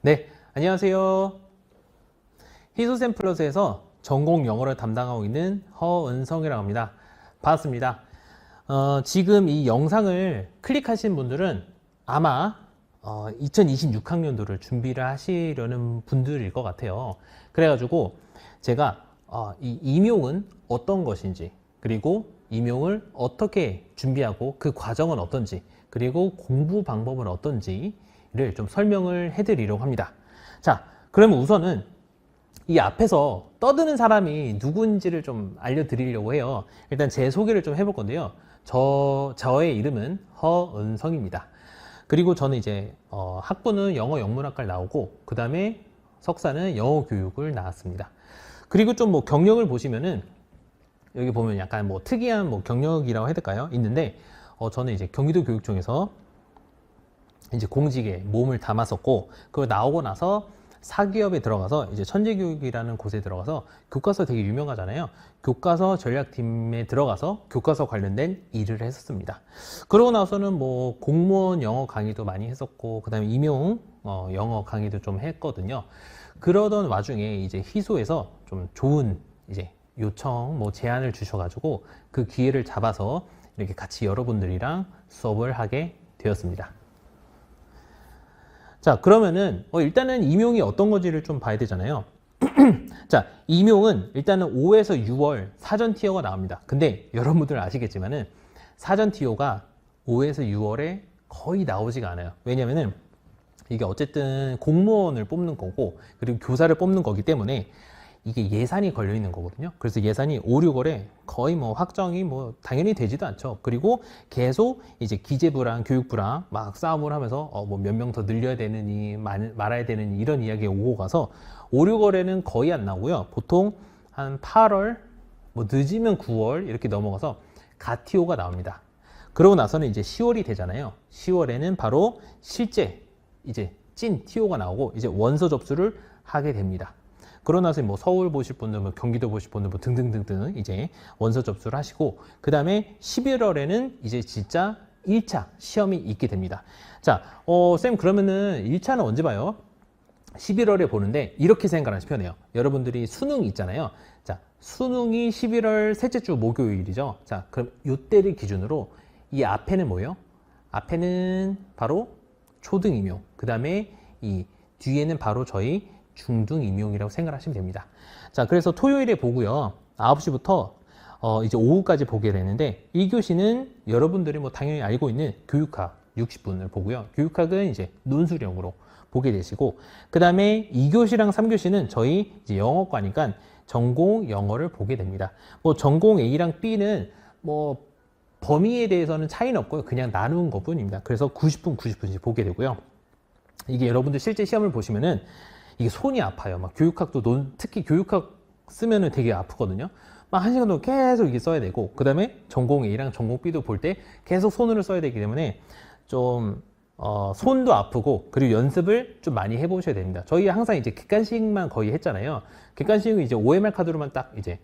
네, 안녕하세요. 희소샘플러스에서 전공 영어를 담당하고 있는 허은성이라고 합니다. 반갑습니다. 지금 이 영상을 클릭하신 분들은 아마 2026학년도를 준비를 하시려는 분들일 것 같아요. 그래가지고 제가 이 임용은 어떤 것인지, 그리고 임용을 어떻게 준비하고 그 과정은 어떤지, 그리고 공부 방법은 어떤지를 좀 설명을 해드리려고 합니다. 자, 그러면 우선은 이 앞에서 떠드는 사람이 누군지를 좀 알려드리려고 해요. 일단 제 소개를 좀 해볼 건데요. 저의 이름은 허은성입니다. 그리고 저는 이제 학부는 영어 영문학과를 나오고 그 다음에 석사는 영어 교육을 나왔습니다. 그리고 좀 뭐 경력을 보시면은 여기 보면 약간 뭐 특이한 뭐 경력이라고 해야 될까요? 있는데 저는 이제 경기도 교육청에서 이제 공직에 몸을 담았었고, 그거 나오고 나서 사기업에 들어가서 이제 천재교육이라는 곳에 들어가서 교과서 되게 유명하잖아요. 교과서 전략팀에 들어가서 교과서 관련된 일을 했었습니다. 그러고 나서는 뭐 공무원 영어 강의도 많이 했었고, 그 다음에 임용 영어 강의도 좀 했거든요. 그러던 와중에 이제 희소에서 좀 좋은 이제 요청 뭐 제안을 주셔가지고 그 기회를 잡아서 이렇게 같이 여러분들이랑 수업을 하게 되었습니다. 자, 그러면은 일단은 임용이 어떤 건지를 좀 봐야 되잖아요. 자, 임용은 일단은 5에서 6월 사전 티오가 나옵니다. 근데 여러분들 아시겠지만은 사전 티오가 5에서 6월에 거의 나오지가 않아요. 왜냐면은 이게 어쨌든 공무원을 뽑는 거고, 그리고 교사를 뽑는 거기 때문에 이게 예산이 걸려 있는 거거든요. 그래서 예산이 5, 6월에 거의 뭐 확정이 뭐 당연히 되지도 않죠. 그리고 계속 이제 기재부랑 교육부랑 막 싸움을 하면서 뭐 몇 명 더 늘려야 되느니 말아야 되느니 이런 이야기가 오고 가서 5, 6월에는 거의 안 나오고요. 보통 한 8월 뭐 늦으면 9월 이렇게 넘어가서 가티오가 나옵니다. 그러고 나서는 이제 10월이 되잖아요. 10월에는 바로 실제 이제 찐 티오가 나오고 이제 원서 접수를 하게 됩니다. 그러고 나서 뭐 서울 보실 분들, 뭐 경기도 보실 분들, 뭐 등등등등 이제 원서 접수를 하시고, 그 다음에 11월에는 이제 진짜 1차 시험이 있게 됩니다. 자, 쌤 그러면은 1차는 언제 봐요? 11월에 보는데 이렇게 생각하시면 돼요. 여러분들이 수능 있잖아요. 자, 수능이 11월 셋째 주 목요일이죠. 자, 그럼 이때를 기준으로 이 앞에는 뭐예요? 앞에는 바로 초등 임용, 그 다음에 이 뒤에는 바로 저희 중등 임용이라고 생각하시면 됩니다. 자, 그래서 토요일에 보고요. 9시부터 이제 오후까지 보게 되는데 1교시는 여러분들이 뭐 당연히 알고 있는 교육학 60분을 보고요. 교육학은 이제 논술형으로 보게 되시고, 그 다음에 2교시랑 3교시는 저희 이제 영어과니까 전공 영어를 보게 됩니다. 뭐 전공 A랑 B는 뭐 범위에 대해서는 차이는 없고요. 그냥 나누는 것 뿐입니다. 그래서 90분, 90분씩 보게 되고요. 이게 여러분들 실제 시험을 보시면은 이게 손이 아파요. 막 교육학도 특히 교육학 쓰면은 되게 아프거든요. 막 1시간 동안 계속 이게 써야 되고, 그 다음에 전공 A랑 전공 B도 볼 때 계속 손으로 써야 되기 때문에 좀 손도 아프고, 그리고 연습을 좀 많이 해보셔야 됩니다. 저희 항상 이제 객관식만 거의 했잖아요. 객관식은 이제 OMR 카드로만 딱 이제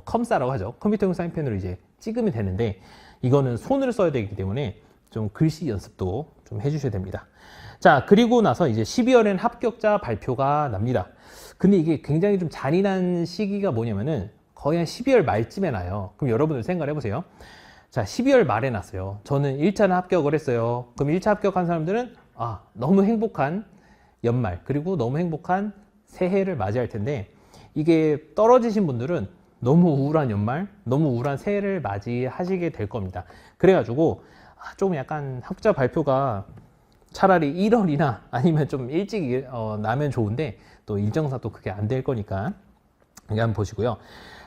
컴사라고 하죠. 컴퓨터용 사인펜으로 이제 찍으면 되는데, 이거는 손으로 써야 되기 때문에 좀 글씨 연습도 좀 해주셔야 됩니다. 자, 그리고 나서 이제 12월에는 합격자 발표가 납니다. 근데 이게 굉장히 좀 잔인한 시기가 뭐냐면은 거의 한 12월 말쯤에 나요. 그럼 여러분들 생각을 해보세요. 자, 12월 말에 났어요. 저는 1차는 합격을 했어요. 그럼 1차 합격한 사람들은 너무 행복한 연말, 그리고 너무 행복한 새해를 맞이할 텐데, 이게 떨어지신 분들은 너무 우울한 연말, 너무 우울한 새해를 맞이하시게 될 겁니다. 그래가지고 조금 약간 합격자 발표가 차라리 1월이나 아니면 좀 일찍 나면 좋은데, 또 일정상 또 그게 안 될 거니까 여기 한번 보시고요.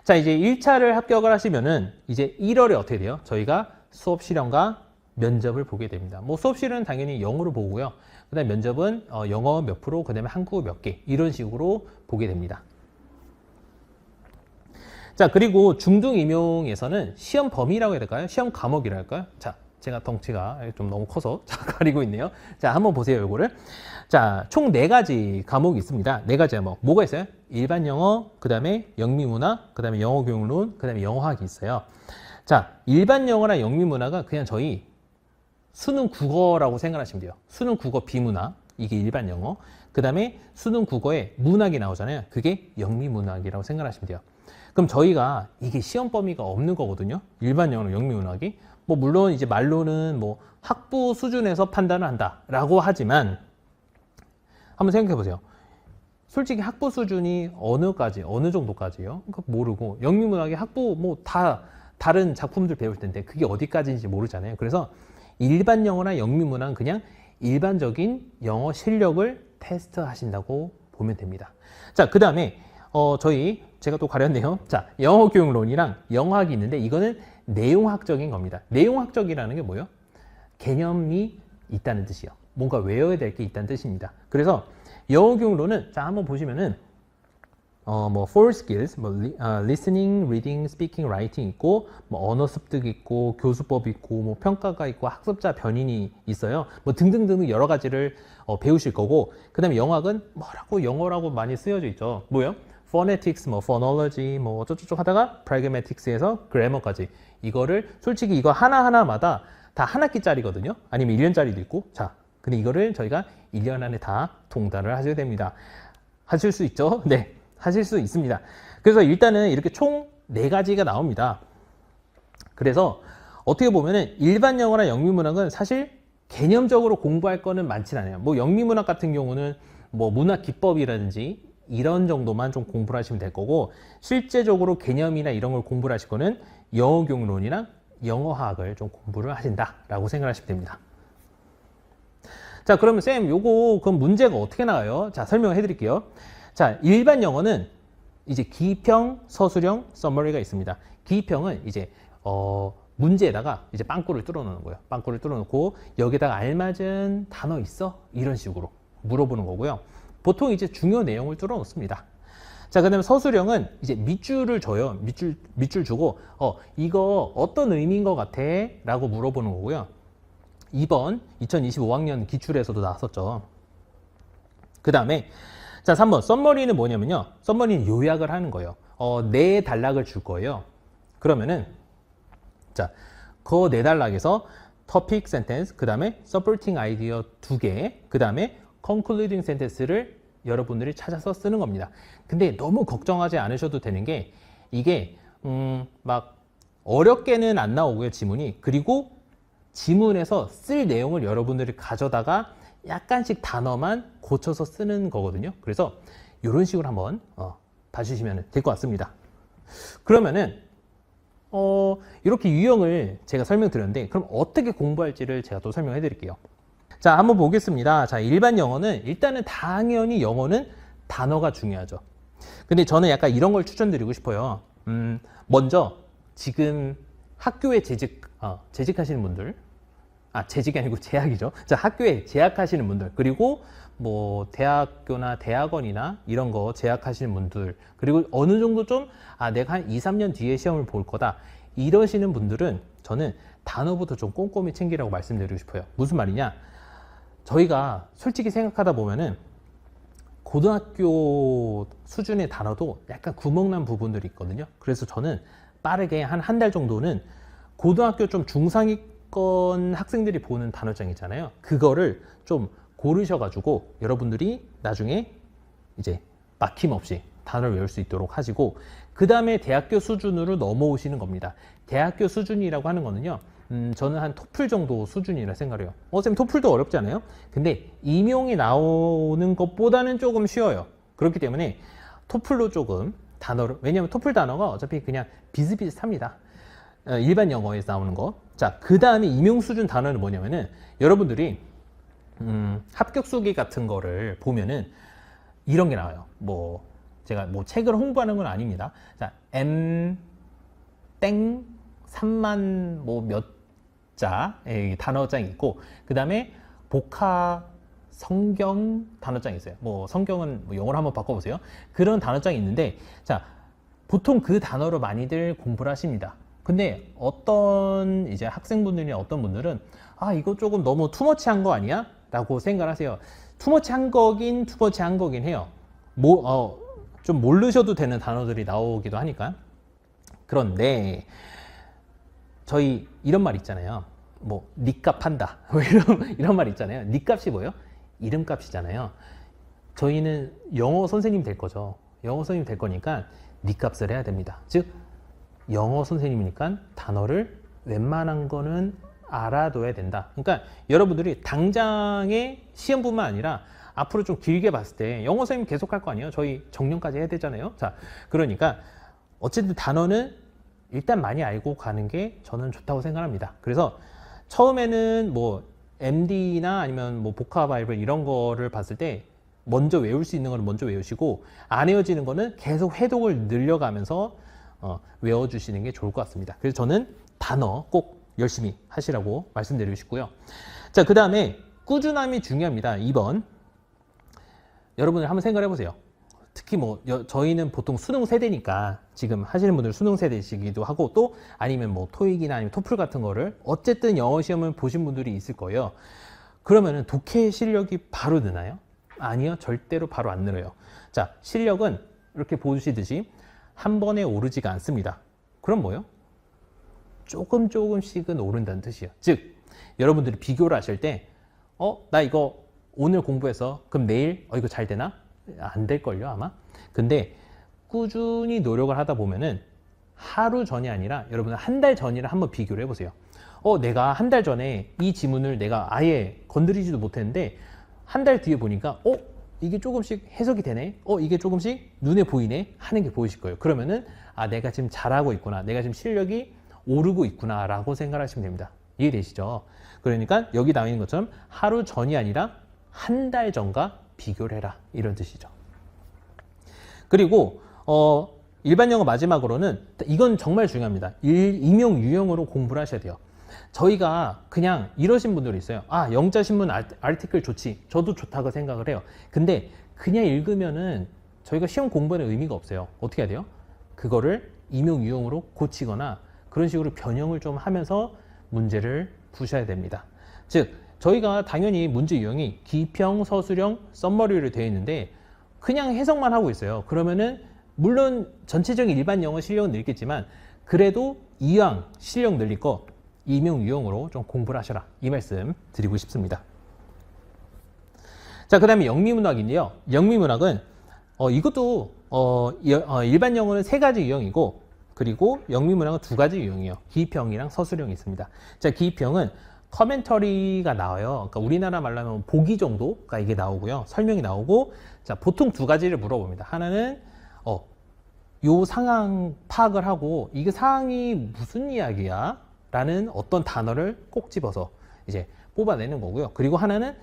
자, 이제 1차를 합격을 하시면은 이제 1월에 어떻게 돼요? 저희가 수업 실험과 면접을 보게 됩니다. 뭐 수업 실은 당연히 영어로 보고요. 그 다음에 면접은 영어 몇 프로, 그 다음에 한국어 몇 개, 이런 식으로 보게 됩니다. 자, 그리고 중등 임용에서는 시험 범위라고 해야 될까요? 시험 과목이라 할까요? 자, 제가 덩치가 좀 너무 커서 가리고 있네요. 자, 한번 보세요, 요거를. 자, 총 4가지 과목이 있습니다. 4가지 과목. 뭐가 있어요? 일반 영어, 그 다음에 영미문화, 그 다음에 영어교육론, 그 다음에 영어학이 있어요. 자, 일반 영어나 영미문화가 그냥 저희 수능 국어라고 생각하시면 돼요. 수능 국어 비문화, 이게 일반 영어. 그 다음에 수능 국어에 문학이 나오잖아요. 그게 영미문학이라고 생각하시면 돼요. 그럼 저희가 이게 시험 범위가 없는 거거든요. 일반 영어로 영미문학이. 뭐 물론 이제 말로는 뭐 학부 수준에서 판단을 한다라고 하지만 한번 생각해 보세요. 솔직히 학부 수준이 어느 정도까지요? 모르고 영미문학의 학부 뭐 다 다른 작품들 배울 텐데 그게 어디까지인지 모르잖아요. 그래서 일반 영어나 영미문학은 그냥 일반적인 영어 실력을 테스트 하신다고 보면 됩니다. 자, 그 다음에 제가 또 가렸네요. 자, 영어 교육론이랑 영어학이 있는데 이거는 내용학적인 겁니다. 내용학적이라는 게 뭐예요? 개념이 있다는 뜻이요. 뭔가 외워야 될 게 있다는 뜻입니다. 그래서 영어 교육론은 자 한번 보시면은 뭐 four skills, 뭐 listening, reading, speaking, writing 있고 뭐 언어 습득 있고 교수법 있고 뭐 평가가 있고 학습자 변인이 있어요. 뭐 등등등 여러 가지를 배우실 거고 그다음에 영어학은 영어라고 많이 쓰여져 있죠. 뭐요? phonetics, 뭐 phonology, 뭐 어쩌고저쩌고 하다가 pragmatics에서 grammar까지 이거를 솔직히 이거 하나하나마다 다 한 학기짜리거든요. 아니면 1년짜리도 있고 자 근데 이거를 저희가 1년 안에 다 동달을 하셔야 됩니다. 하실 수 있죠? 네. 하실 수 있습니다. 그래서 일단은 이렇게 총 4가지가 나옵니다. 그래서 어떻게 보면은 일반 영어나 영미문학은 사실 개념적으로 공부할 거는 많진 않아요. 뭐 영미문학 같은 경우는 뭐 문학 기법이라든지 이런 정도만 좀 공부를 하시면 될 거고 실제적으로 개념이나 이런 걸 공부를 하실 거는 영어 교육론이나 영어학을 좀 공부를 하신다라고 생각하시면 됩니다. 자, 그러면 쌤, 그럼 문제가 어떻게 나와요? 자, 설명을 해드릴게요. 자, 일반 영어는 이제 기평, 서술형, 서머리가 있습니다. 기평은 이제 문제에다가 이제 빵꾸를 뚫어놓는 거예요. 빵꾸를 뚫어놓고 여기다가 알맞은 단어 있어? 이런 식으로 물어보는 거고요. 보통 이제 중요 내용을 뚫어놓습니다. 자, 그다음에 서술형은 이제 밑줄을 줘요. 밑줄 주고 이거 어떤 의미인 것 같아? 라고 물어보는 거고요. 2번 2025학년 기출에서도 나왔었죠. 그 다음에 자, 3번 썸머리는 뭐냐면요. 썸머리는 요약을 하는 거예요. 네 단락을 줄 거예요. 그러면은 자, 그 네 단락에서 topic sentence, 그 다음에 supporting idea 2개, 그 다음에 concluding sentence를 여러분들이 찾아서 쓰는 겁니다. 근데 너무 걱정하지 않으셔도 되는 게 이게 막 어렵게는 안 나오고요, 지문이. 그리고 지문에서 쓸 내용을 여러분들이 가져다가 약간씩 단어만 고쳐서 쓰는 거거든요. 그래서 이런 식으로 한번 봐주시면 될 것 같습니다. 그러면은 이렇게 유형을 제가 설명드렸는데 그럼 어떻게 공부할지를 제가 또 설명해 드릴게요. 자, 한번 보겠습니다. 자, 일반 영어는 일단은 당연히 영어는 단어가 중요하죠. 근데 저는 약간 이런 걸 추천드리고 싶어요. 먼저 지금 학교에 재직하시는 분들, 재직이 아니고 재학이죠. 자, 학교에 재학하시는 분들, 그리고 뭐 대학교나 대학원이나 이런 거 재학하시는 분들, 그리고 어느 정도 좀 내가 한 2, 3년 뒤에 시험을 볼 거다 이러시는 분들은 저는 단어부터 좀 꼼꼼히 챙기라고 말씀드리고 싶어요. 무슨 말이냐? 저희가 솔직히 생각하다 보면은 고등학교 수준의 단어도 약간 구멍난 부분들이 있거든요. 그래서 저는 빠르게 한 달 정도는 고등학교 좀 중상위권 학생들이 보는 단어장 있잖아요. 그거를 좀 고르셔가지고 여러분들이 나중에 이제 막힘없이 단어를 외울 수 있도록 하시고 그 다음에 대학교 수준으로 넘어오시는 겁니다. 대학교 수준이라고 하는 거는요. 저는 한 토플 정도 수준이라 생각해요. 쌤 토플도 어렵지 않아요? 근데 임용이 나오는 것보다는 조금 쉬워요. 그렇기 때문에 토플로 조금 단어를, 왜냐하면 토플 단어가 어차피 그냥 비슷비슷합니다. 일반 영어에서 나오는 거. 자, 그 다음에 임용 수준 단어는 뭐냐면은 여러분들이 합격 수기 같은 거를 보면은 이런 게 나와요. 뭐 제가 뭐 책을 홍보하는 건 아닙니다. 자, M 땡 3만 뭐 몇 자의 단어장이 있고 그 다음에 복화 성경 단어장이 있어요. 뭐 성경은 뭐 영어로 한번 바꿔보세요. 그런 단어장이 있는데 자, 보통 그 단어로 많이들 공부를 하십니다. 근데 어떤 이제 학생분들이나 어떤 분들은 이거 조금 너무 투머치한 거 아니야? 라고 생각하세요. 투머치한 거긴 해요. 좀 모르셔도 되는 단어들이 나오기도 하니까. 그런데 저희 이런 말 있잖아요. 뭐 니값 한다. 이런 말 있잖아요. 니값이 뭐예요? 이름값이잖아요. 저희는 영어 선생님 될 거죠. 영어 선생님 될 거니까 니 값을 해야 됩니다. 즉 영어 선생님이니까 단어를 웬만한 거는 알아둬야 된다. 그러니까 여러분들이 당장의 시험뿐만 아니라 앞으로 좀 길게 봤을 때 영어 선생님 계속 할 거 아니에요? 저희 정년까지 해야 되잖아요. 자, 그러니까 어쨌든 단어는 일단 많이 알고 가는 게 저는 좋다고 생각합니다. 그래서 처음에는 뭐 MD나 아니면 뭐 보카 바이블 이런 거를 봤을 때 먼저 외울 수 있는 거는 먼저 외우시고 안 외워지는 거는 계속 회독을 늘려가면서 외워주시는 게 좋을 것 같습니다. 그래서 저는 단어 꼭 열심히 하시라고 말씀드리고 싶고요. 자, 그 다음에 꾸준함이 중요합니다. 2번. 여러분들 한번 생각해 보세요. 특히 뭐 저희는 보통 수능 세대니까 지금 하시는 분들 수능 세대시기도 하고 또 아니면 뭐 토익이나 아니면 토플 같은 거를 어쨌든 영어 시험을 보신 분들이 있을 거예요. 그러면은 독해 실력이 바로 느나요? 아니요, 절대로 바로 안 늘어요. 자, 실력은 이렇게 보시듯이 한 번에 오르지가 않습니다. 그럼 뭐요? 조금씩은 오른다는 뜻이에요. 즉 여러분들이 비교를 하실 때 나 이거 오늘 공부해서 그럼 내일 이거 잘 되나? 안 될걸요 아마. 근데 꾸준히 노력을 하다 보면은 하루 전이 아니라 여러분 한 달 전이랑 한번 비교를 해보세요. 내가 한 달 전에 이 지문을 내가 아예 건드리지도 못했는데 한 달 뒤에 보니까 이게 조금씩 해석이 되네, 이게 조금씩 눈에 보이네 하는 게 보이실 거예요. 그러면은 내가 지금 잘하고 있구나, 내가 지금 실력이 오르고 있구나 라고 생각하시면 됩니다. 이해되시죠? 그러니까 여기 나와 있는 것처럼 하루 전이 아니라 한 달 전과 비교를 해라 이런 뜻이죠. 그리고 일반 영어 마지막으로는 이건 정말 중요합니다. 임용 유형으로 공부를 하셔야 돼요. 저희가 그냥 이러신 분들이 있어요. 영자신문 아티클 좋지, 저도 좋다고 생각을 해요. 근데 그냥 읽으면은 저희가 시험 공부하는 의미가 없어요. 어떻게 해야 돼요? 그거를 임용 유형으로 고치거나 그런 식으로 변형을 좀 하면서 문제를 푸셔야 됩니다. 즉 저희가 당연히 문제 유형이 기평, 서술형, 썸머리로 되어 있는데 그냥 해석만 하고 있어요. 그러면은 물론 전체적인 일반 영어 실력은 늘겠지만 그래도 이왕 실력 늘릴 거 임용 유형으로 좀 공부를 하셔라 이 말씀 드리고 싶습니다. 자, 그 다음에 영미문학인데요. 영미문학은 이것도 일반 영어는 3가지 유형이고 그리고 영미문학은 2가지 유형이에요. 기평이랑 서술형이 있습니다. 자, 기평은 커멘터리가 나와요. 그러니까 우리나라 말로 하면 보기 정도가 이게 나오고요. 설명이 나오고, 자, 보통 2가지를 물어봅니다. 하나는 요 상황 파악을 하고 이게 상황이 무슨 이야기야? 라는 어떤 단어를 꼭 집어서 이제 뽑아내는 거고요. 그리고 하나는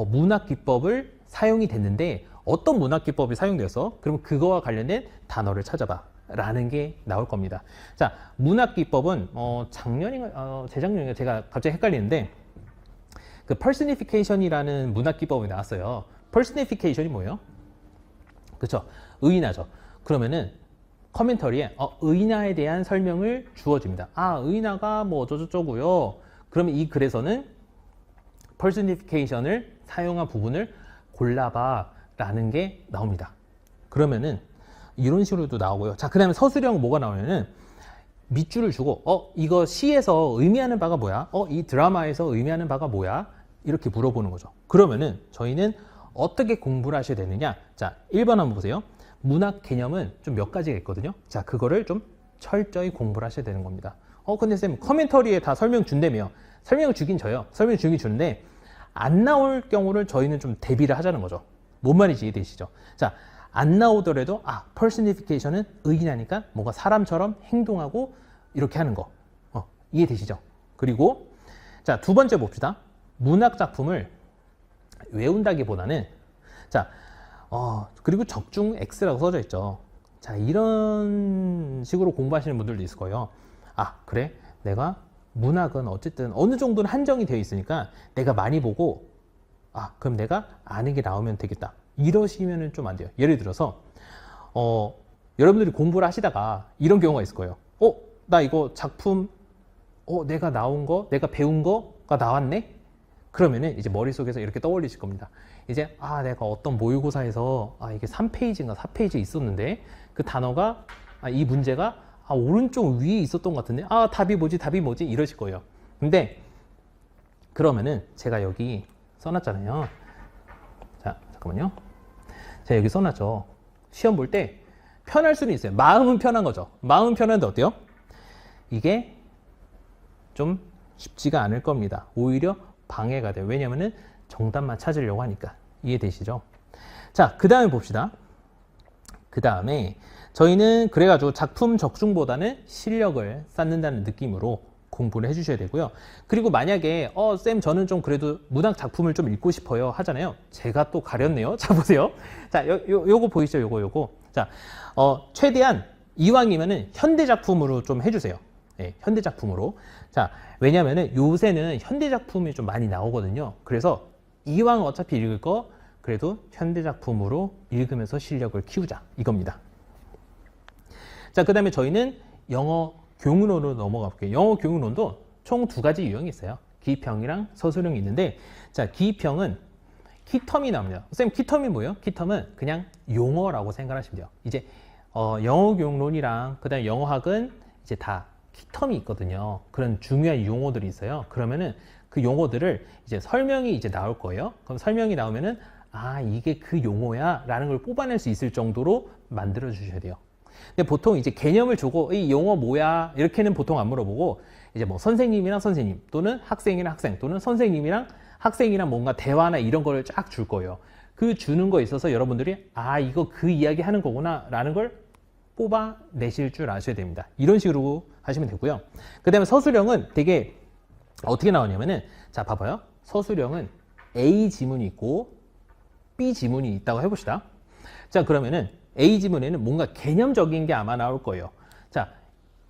문학 기법을 사용이 됐는데 어떤 문학 기법이 사용돼서 그럼 그거와 관련된 단어를 찾아봐 라는 게 나올 겁니다. 자, 문학 기법은 작년인가 재작년인가 제가 갑자기 헷갈리는데 그 personification이라는 문학 기법이 나왔어요. personification이 뭐예요? 그렇죠? 의인화죠. 그러면은 커멘터리에 의인화에 대한 설명을 주어집니다. 의인화가 뭐 어쩌고저쩌고요. 그러면 이 글에서는 personification을 사용한 부분을 골라봐 라는 게 나옵니다. 그러면은 이런 식으로도 나오고요. 자, 그 다음에 서술형 뭐가 나오냐면 밑줄을 주고 이거 시에서 의미하는 바가 뭐야? 이 드라마에서 의미하는 바가 뭐야? 이렇게 물어보는 거죠. 그러면은 저희는 어떻게 공부를 하셔야 되느냐? 자, 1번 한번 보세요. 문학 개념은 좀 몇 가지가 있거든요. 자, 그거를 좀 철저히 공부를 하셔야 되는 겁니다. 근데 쌤 커멘터리에 다 설명 준다며. 설명을 주긴 줘요. 설명 주긴 주는데 안 나올 경우를 저희는 좀 대비를 하자는 거죠. 뭔 말인지 이해되시죠? 자, 안 나오더라도 personification은 의인하니까 뭔가 사람처럼 행동하고 이렇게 하는 거 이해되시죠? 그리고 자, 2번째 봅시다. 문학 작품을 외운다기보다는 자, 그리고 적중 X라고 써져 있죠. 자, 이런 식으로 공부하시는 분들도 있을 거예요. 그래? 내가 문학은 어쨌든 어느 정도는 한정이 되어 있으니까 내가 많이 보고 그럼 내가 아는 게 나오면 되겠다. 이러시면은 좀 안 돼요. 예를 들어서 여러분들이 공부를 하시다가 이런 경우가 있을 거예요. 나 이거 작품 내가 나온 거, 내가 배운 거가 나왔네? 그러면은 이제 머릿속에서 이렇게 떠올리실 겁니다. 이제 내가 어떤 모의고사에서 이게 3페이지인가 4페이지에 있었는데 그 단어가 이 문제가 오른쪽 위에 있었던 것 같은데 답이 뭐지 이러실 거예요. 근데 그러면은 제가 여기 써놨잖아요. 자, 잠깐만요. 자, 여기 써놨죠. 시험 볼 때 편할 수는 있어요. 마음은 편한 거죠. 마음은 편한데 어때요? 이게 좀 쉽지가 않을 겁니다. 오히려 방해가 돼요. 왜냐면은 정답만 찾으려고 하니까. 이해되시죠? 자, 그 다음에 봅시다. 그 다음에 저희는 그래가지고 작품 적중보다는 실력을 쌓는다는 느낌으로 공부를 해주셔야 되고요. 그리고 만약에 쌤 저는 좀 그래도 문학 작품을 좀 읽고 싶어요 하잖아요. 제가 또 가렸네요. 자, 보세요. 자, 요거 보이시죠? 요거. 자, 최대한 이왕이면은 현대 작품으로 좀 해주세요. 네, 현대 작품으로. 자, 왜냐면은 요새는 현대 작품이 좀 많이 나오거든요. 그래서 이왕 어차피 읽을 거 그래도 현대 작품으로 읽으면서 실력을 키우자 이겁니다. 자, 그 다음에 저희는 영어 교훈론으로 넘어가 볼게요. 영어 교훈론도 총 두 가지 유형이 있어요. 기평이랑 서술형이 있는데, 자, 기평은 키텀이 나옵니다. 쌤, 키텀이 뭐예요? 키텀은 그냥 용어라고 생각하시면 돼요. 이제 영어 교훈론이랑 그 다음에 영어학은 이제 다 키텀이 있거든요. 그런 중요한 용어들이 있어요. 그러면은 그 용어들을 이제 설명이 이제 나올 거예요. 그럼 설명이 나오면은 아, 이게 그 용어야 라는 걸 뽑아낼 수 있을 정도로 만들어 주셔야 돼요. 근데 보통 이제 개념을 주고 이 용어 뭐야 이렇게는 보통 안 물어보고 이제 뭐 선생님이랑 선생님 또는 학생이랑 학생 또는 선생님이랑 학생이랑 뭔가 대화나 이런 거를 쫙 줄 거예요. 그 주는 거에 있어서 여러분들이 아, 이거 그 이야기 하는 거구나 라는 걸 뽑아내실 줄 아셔야 됩니다. 이런 식으로 하시면 되고요. 그 다음에 서술형은 되게 어떻게 나오냐면은, 자, 봐봐요. 서술형은 A 지문이 있고 B 지문이 있다고 해봅시다. 자, 그러면은 A 지문에는 뭔가 개념적인 게 아마 나올 거예요. 자,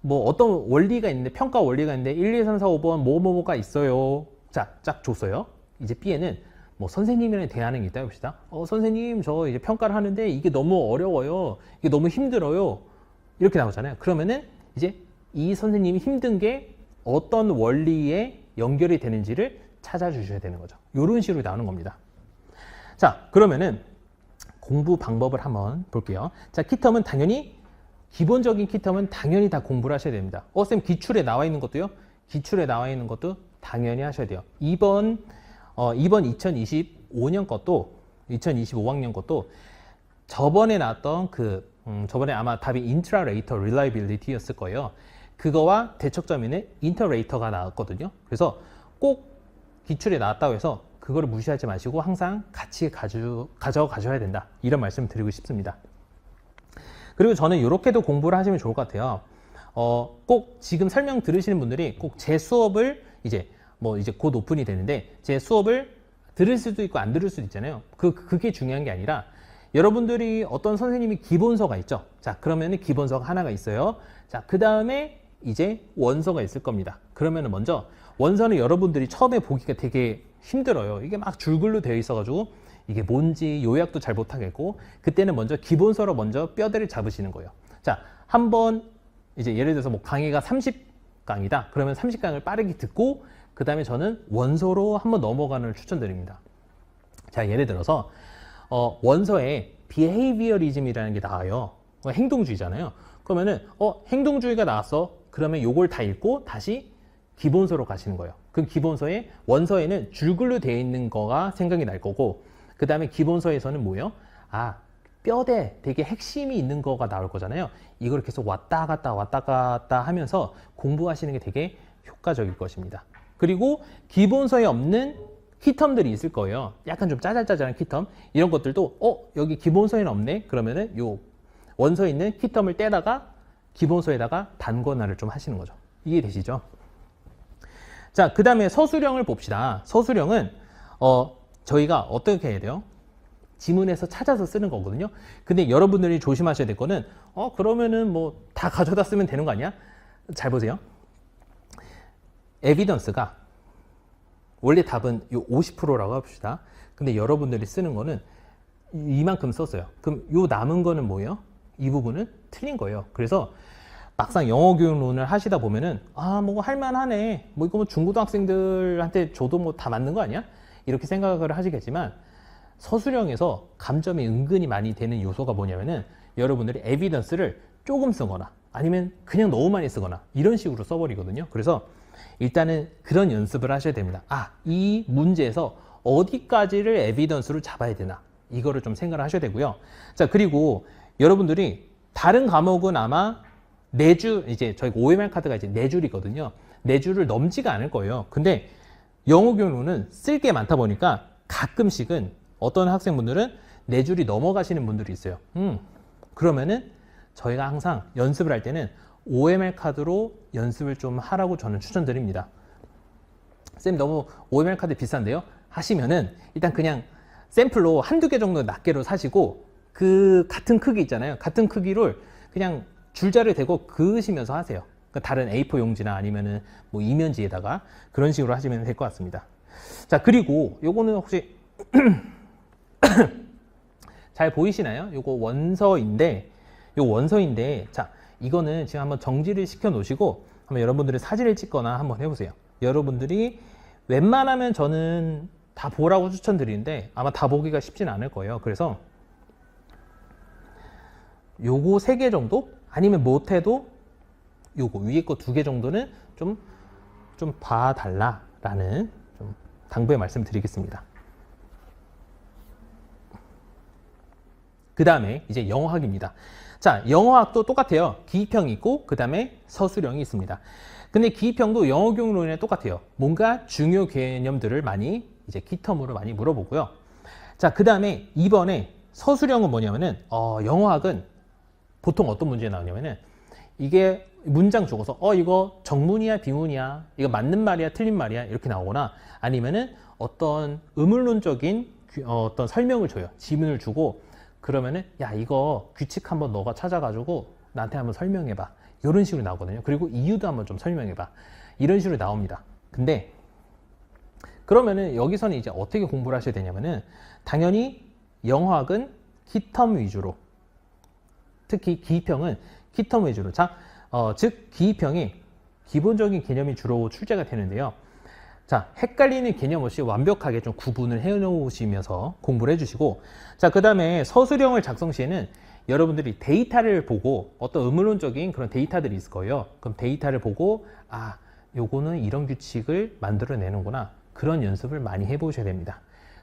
뭐 어떤 원리가 있는데, 평가 원리가 있는데 1, 2, 3, 4, 5번 뭐뭐가 있어요. 자, 쫙 줬어요. 이제 B에는 뭐 선생님이랑 대하는 게 있다 해봅시다. 선생님 저 이제 평가를 하는데 이게 너무 어려워요. 이게 너무 힘들어요. 이렇게 나오잖아요. 그러면은 이제 이 선생님이 힘든 게 어떤 원리에 연결이 되는지를 찾아주셔야 되는 거죠. 이런 식으로 나오는 겁니다. 자, 그러면은 공부 방법을 한번 볼게요. 자, 키텀은 당연히 기본적인 키텀은 당연히 다 공부를 하셔야 됩니다. 쌤 기출에 나와 있는 것도요? 기출에 나와 있는 것도 당연히 하셔야 돼요. 이번 2025년 것도 2025학년 것도 저번에 나왔던 저번에 아마 답이 인트라레이터 릴라이빌리티였을 거예요. 그거와 대척점에는 인터레이터가 나왔거든요. 그래서 꼭 기출에 나왔다고 해서 그거를 무시하지 마시고 항상 같이 가져가셔야 된다. 이런 말씀을 드리고 싶습니다. 그리고 저는 이렇게도 공부를 하시면 좋을 것 같아요. 꼭 지금 설명 들으시는 분들이 꼭 제 수업을 이제 곧 오픈이 되는데 제 수업을 들을 수도 있고 안 들을 수도 있잖아요. 그게 중요한 게 아니라 여러분들이 어떤 선생님이 기본서가 있죠. 자, 그러면은 기본서가 하나가 있어요. 자, 그 다음에 이제 원서가 있을 겁니다. 그러면은 먼저 원서는 여러분들이 처음에 보기가 되게 힘들어요. 이게 막 줄글로 되어 있어가지고 이게 뭔지 요약도 잘 못하겠고, 그때는 먼저 기본서로 먼저 뼈대를 잡으시는 거예요. 자, 한번 이제 예를 들어서 뭐 강의가 30강이다. 그러면 30강을 빠르게 듣고 그 다음에 저는 원서로 한번 넘어가는 걸 추천드립니다. 자, 예를 들어서 원서에 behaviorism이라는 게 나와요. 행동주의잖아요. 그러면은 행동주의가 나왔어. 그러면 요걸 다 읽고 다시 기본서로 가시는 거예요. 그 기본서에 원서에는 줄글로 되어 있는 거가 생각이 날 거고, 그 다음에 기본서에서는 뭐예요? 아, 뼈대 되게 핵심이 있는 거가 나올 거잖아요. 이걸 계속 왔다 갔다 하면서 공부하시는 게 되게 효과적일 것입니다. 그리고 기본서에 없는 키텀들이 있을 거예요. 약간 좀 짜잘짜잘한 키텀. 이런 것들도 여기 기본서에는 없네. 그러면은 요 원서에 있는 키텀을 떼다가 기본서에다가 단권화를 좀 하시는 거죠. 이해되시죠? 자, 그 다음에 서술형을 봅시다. 서술형은 저희가 어떻게 해야 돼요? 지문에서 찾아서 쓰는 거거든요. 근데 여러분들이 조심하셔야 될 거는 그러면은 뭐 다 가져다 쓰면 되는 거 아니야? 잘 보세요. 에비던스가 원래 답은 요 50%라고 합시다. 근데 여러분들이 쓰는 거는 이만큼 썼어요. 그럼 요 남은 거는 뭐예요? 이 부분은 틀린 거예요. 그래서 막상 영어 교육론을 하시다 보면은 뭐 할만하네. 뭐 이거 뭐 중고등학생들한테 줘도 뭐 다 맞는 거 아니야? 이렇게 생각을 하시겠지만 서술형에서 감점이 은근히 많이 되는 요소가 뭐냐면은 여러분들이 에비던스를 조금 쓰거나 아니면 그냥 너무 많이 쓰거나 이런 식으로 써버리거든요. 그래서 일단은 그런 연습을 하셔야 됩니다. 이 문제에서 어디까지를 에비던스로 잡아야 되나, 이거를 좀 생각을 하셔야 되고요. 자, 그리고 여러분들이 다른 과목은 아마 4줄, 이제 저희가 OMR 카드가 이제 4줄이거든요. 4줄을 넘지가 않을 거예요. 근데 영어 경로는 쓸 게 많다 보니까 가끔씩은 어떤 학생분들은 4줄이 넘어가시는 분들이 있어요. 그러면은 저희가 항상 연습을 할 때는 OMR 카드로 연습을 좀 하라고 저는 추천드립니다. 쌤 너무 OMR 카드 비싼데요? 하시면은 일단 그냥 샘플로 한두 개 정도 낱개로 사시고 그 같은 크기 있잖아요. 같은 크기를 그냥 줄자를 대고 그으시면서 하세요. 다른 A4 용지나 아니면은 뭐 이면지에다가 그런 식으로 하시면 될 것 같습니다. 자, 그리고 요거는 혹시 잘 보이시나요? 요거 원서인데, 자, 이거는 지금 한번 정지를 시켜 놓으시고 한번 여러분들이 사진을 찍거나 한번 해보세요. 여러분들이 웬만하면 저는 다 보라고 추천드리는데 아마 다 보기가 쉽진 않을 거예요. 그래서 요거 3개 정도? 아니면 못해도 요거 위에 거 2개 정도는 좀 봐달라라는 좀 당부의 말씀을 드리겠습니다. 그 다음에 이제 영어학입니다. 자, 영어학도 똑같아요. 기입형이 있고 그 다음에 서술형이 있습니다. 근데 기입형도 영어 경로에는 똑같아요. 뭔가 중요 개념들을 많이 이제 키텀으로 많이 물어보고요. 자, 그 다음에 이번에 서술형은 뭐냐면은 영어학은 보통 어떤 문제 나오냐면은 이게 문장 주고서 이거 정문이야 비문이야, 이거 맞는 말이야 틀린 말이야 이렇게 나오거나, 아니면은 어떤 의문론적인 어떤 설명을 줘요. 지문을 주고 그러면은 야 이거 규칙 한번 너가 찾아가지고 나한테 한번 설명해봐, 이런 식으로 나오거든요. 그리고 이유도 한번 좀 설명해봐, 이런 식으로 나옵니다. 근데 그러면은 여기서는 이제 어떻게 공부를 하셔야 되냐면은 당연히 영어학은 키텀 위주로, 특히 기입형은 키텀 위주로, 즉 기입형이 기본적인 개념이 주로 출제가 되는데요. 자, 헷갈리는 개념 없이 완벽하게 좀 구분을 해 놓으시면서 공부를 해주시고, 자, 그 다음에 서술형을 작성 시에는 여러분들이 데이터를 보고 어떤 의문론적인 그런 데이터들이 있을 거예요. 그럼 데이터를 보고 요거는 이런 규칙을 만들어내는구나, 그런 연습을 많이 해보셔야 됩니다.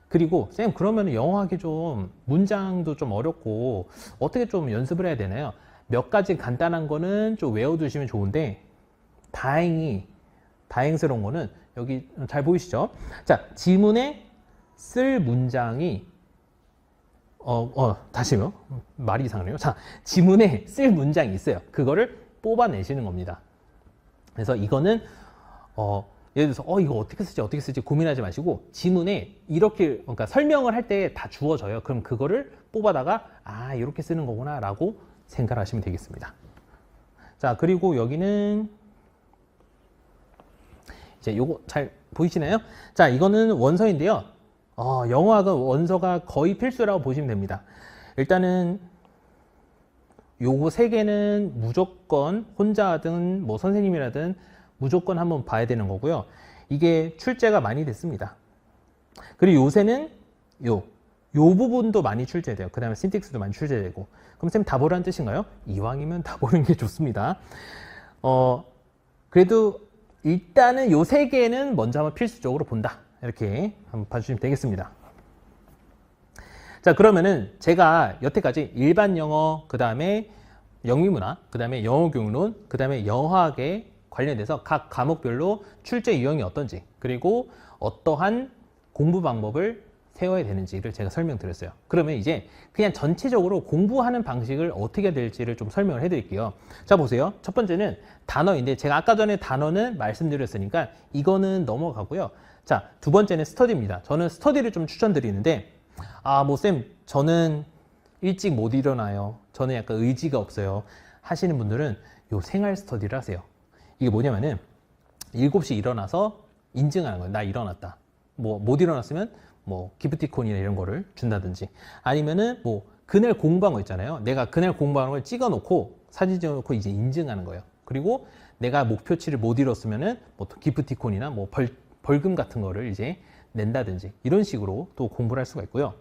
그리고 쌤 그러면 영어하기 좀 문장도 좀 어렵고 어떻게 좀 연습을 해야 되나요? 몇 가지 간단한 거는 좀 외워두시면 좋은데, 다행스러운 거는 여기 잘 보이시죠? 자, 지문에 쓸 문장이 다시요. 말이 이상하네요. 자, 지문에 쓸 문장이 있어요. 그거를 뽑아내시는 겁니다. 그래서 이거는 예를 들어서 이거 어떻게 쓸지 고민하지 마시고 지문에 이렇게, 그러니까 설명을 할 때 다 주어져요. 그럼 그거를 뽑아다가 이렇게 쓰는 거구나 라고 생각하시면 되겠습니다. 자, 그리고 여기는 이제 요거 잘 보이시나요? 자, 이거는 원서인데요. 영어학은 원서가 거의 필수라고 보시면 됩니다. 일단은 요거 3개는 무조건 혼자 하든 뭐 선생님이라든 무조건 한번 봐야 되는 거고요. 이게 출제가 많이 됐습니다. 그리고 요새는 요 부분도 많이 출제돼요. 그 다음에 신텍스도 많이 출제되고. 그럼 쌤 다 보라는 뜻인가요? 이왕이면 다 보는 게 좋습니다. 그래도 일단은 요 3개는 먼저 한번 필수적으로 본다, 이렇게 한번 봐주시면 되겠습니다. 자, 그러면은 제가 여태까지 일반 영어, 그 다음에 영미문화, 그 다음에 영어 경론, 그 다음에 영어학에 관련돼서 각 과목별로 출제 유형이 어떤지, 그리고 어떠한 공부 방법을 세워야 되는지를 제가 설명드렸어요. 그러면 이제 그냥 전체적으로 공부하는 방식을 어떻게 해야 될지를 좀 설명을 해드릴게요. 자, 보세요. 첫 번째는 단어인데 제가 아까 전에 단어는 말씀드렸으니까 이거는 넘어가고요. 자, 두 번째는 스터디입니다. 저는 스터디를 좀 추천드리는데 쌤 저는 일찍 못 일어나요, 저는 약간 의지가 없어요 하시는 분들은 요 생활 스터디를 하세요. 이게 뭐냐면은 7시 일어나서 인증하는 거예요. 나 일어났다. 못 일어났으면 기프티콘이나 이런 거를 준다든지, 아니면은 그날 공부한 거 있잖아요. 내가 그날 공부한 걸 찍어 놓고 사진 찍어 놓고 이제 인증하는 거예요. 그리고 내가 목표치를 못 이뤘으면은 기프티콘이나 벌금 같은 거를 이제 낸다든지, 이런 식으로 또 공부를 할 수가 있고요.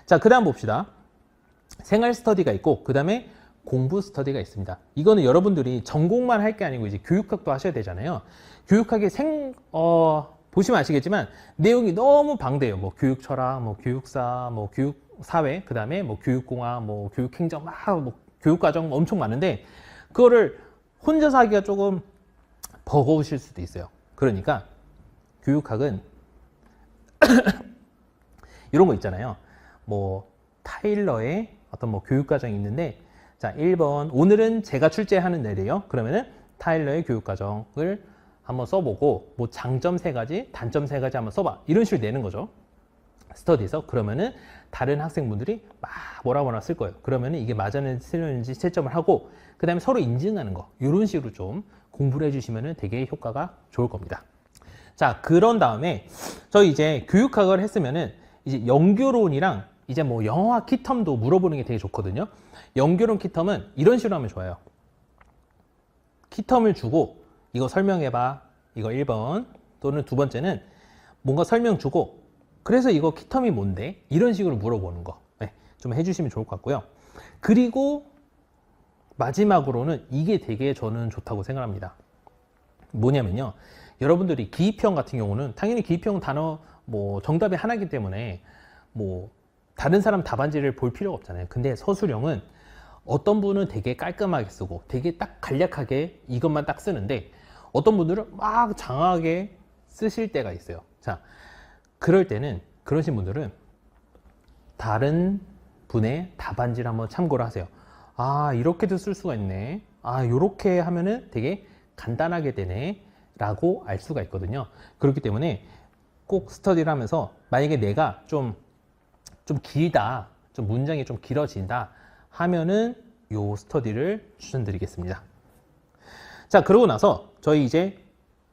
자, 그 다음 봅시다. 생활 스터디가 있고 그 다음에 공부 스터디가 있습니다. 이거는 여러분들이 전공만 할 게 아니고 이제 교육학도 하셔야 되잖아요. 교육학의 보시면 아시겠지만 내용이 너무 방대해요. 교육 철학, 교육사, 교육 사회, 그 다음에 뭐 교육공학, 뭐 교육행정, 뭐 교육과정 엄청 많은데 그거를 혼자서 하기가 조금 버거우실 수도 있어요. 그러니까 교육학은 이런 거 있잖아요. 뭐 타일러의 어떤 뭐 교육과정이 있는데, 자, 1번 오늘은 제가 출제하는 날이에요. 그러면은 타일러의 교육과정을 한번 써보고 뭐 장점 3가지, 단점 3가지 한번 써봐, 이런 식으로 내는 거죠. 스터디에서. 그러면은 다른 학생분들이 막 뭐라 쓸 거예요. 그러면은 이게 맞았는지 틀렸는지 채점을 하고, 그 다음에 서로 인증하는 거, 이런 식으로 좀 공부를 해주시면은 되게 효과가 좋을 겁니다. 자, 그런 다음에 저희 이제 교육학을 했으면은 이제 연교론이랑 이제 뭐 영어학 키텀도 물어보는 게 되게 좋거든요. 연교론 키텀은 이런 식으로 하면 좋아요. 키텀을 주고 이거 설명해봐, 이거 1번, 또는 두 번째는 뭔가 설명 주고 그래서 이거 키텀이 뭔데? 이런 식으로 물어보는 거, 네, 좀 해주시면 좋을 것 같고요. 그리고 마지막으로는 이게 되게 저는 좋다고 생각합니다. 뭐냐면요, 여러분들이 기입형 같은 경우는 당연히 기입형 단어 뭐 정답이 하나이기 때문에 뭐 다른 사람 답안지를 볼 필요가 없잖아요. 근데 서술형은 어떤 분은 되게 깔끔하게 쓰고 되게 딱 간략하게 이것만 딱 쓰는데 어떤 분들은 막 장하게 쓰실 때가 있어요. 자, 그럴 때는, 그러신 분들은 다른 분의 답안지를 한번 참고를 하세요. 아, 이렇게도 쓸 수가 있네. 아, 이렇게 하면은 되게 간단하게 되네 라고 알 수가 있거든요. 그렇기 때문에 꼭 스터디를 하면서 만약에 내가 좀 길다, 좀 문장이 좀 길어진다 하면은 요 스터디를 추천드리겠습니다. 자, 그러고 나서 저희 이제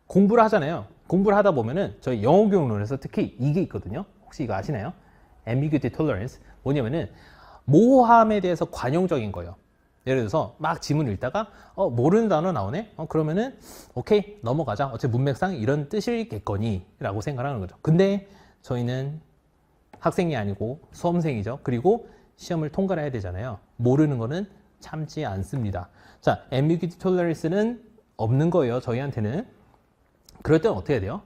공부를 하잖아요. 공부를 하다 보면은 저희 영어 교육론에서 특히 이게 있거든요. 혹시 이거 아시나요? ambiguity tolerance. 뭐냐면은 모호함에 대해서 관용적인 거예요. 예를 들어서 막 지문을 읽다가 모르는 단어 나오네? 그러면은 오케이, 넘어가자. 어차피 문맥상 이런 뜻이겠거니 라고 생각하는 거죠. 근데 저희는 학생이 아니고 수험생이죠. 그리고 시험을 통과를 해야 되잖아요. 모르는 거는 참지 않습니다. 자, ambiguity tolerance는 없는 거예요, 저희한테는. 그럴 때는 어떻게 해야 돼요?